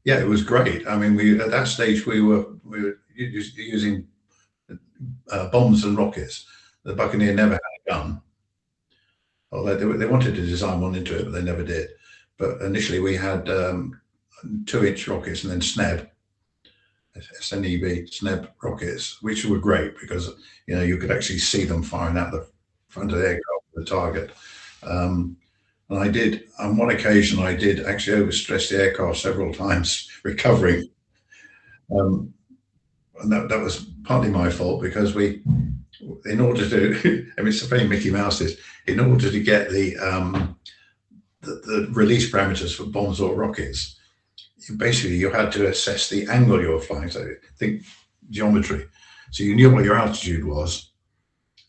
Yeah, it was great. I mean, we at that stage we were using bombs and rockets. The Buccaneer never had a gun, although they wanted to design one into it, but they never did. But initially, we had 2-inch rockets and then SNEB, SNEB rockets, which were great because you could actually see them firing out the front of the aircraft, the target. Um, and I did on one occasion, I did actually overstress the aircraft several times recovering. Um, and that was partly my fault because in order to, I mean, it's a very Mickey Mouse is, in order to get the release parameters for bombs or rockets, basically you had to assess the angle you were flying. So think geometry. So you knew what your altitude was,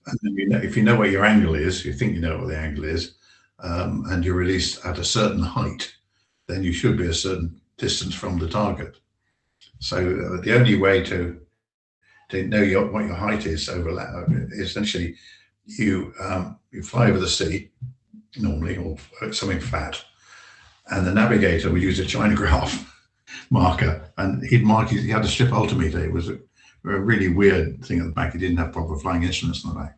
and then if you know what your angle is, you think you know what the angle is, and you're released at a certain height, then you should be a certain distance from the target. So the only way to know what your height is is essentially you fly over the sea normally or something flat, and the navigator would use a China graph marker, and he'd mark. He had a strip altimeter. It was a really weird thing at the back. He didn't have proper flying instruments on the back,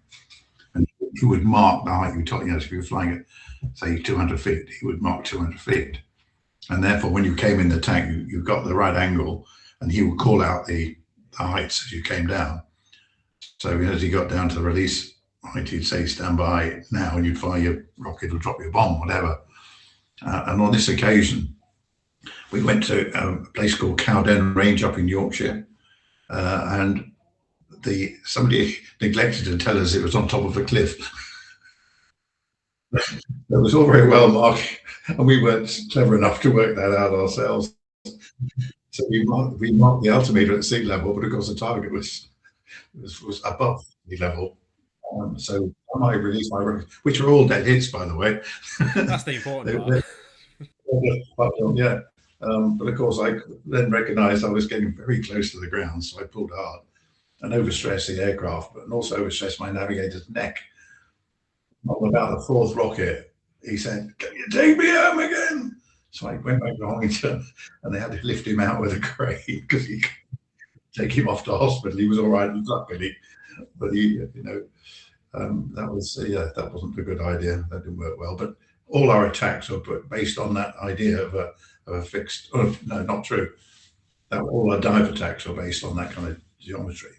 and he would mark the height you told. If you were flying at say 200 feet, he would mark 200 feet, and therefore when you came in the tank, you got the right angle, and he would call out the heights as you came down. So as you got down to the release height, he'd say stand by now, and you'd fire your rocket or drop your bomb, whatever. And on this occasion, we went to a place called Cowden Range up in Yorkshire, and somebody neglected to tell us it was on top of a cliff. It was all very well marked, and we weren't clever enough to work that out ourselves. So we marked the altimeter at sea level, but of course the target was above sea level. So I released my rockets, which are all dead hits, by the way. That's the important They- part. yeah. But of course, I then recognised I was getting very close to the ground, so I pulled hard and overstressed the aircraft, but also overstressed my navigator's neck. On about the fourth rocket, he said, "Can you take me home again?" So I went back to Hongington, and they had to lift him out with a crane because he could take him off to hospital. He was all right, luckily, but that was that wasn't a good idea. That didn't work well. But all our attacks were based on that idea of a fixed. Oh, no, not true. That all our dive attacks were based on that kind of geometry.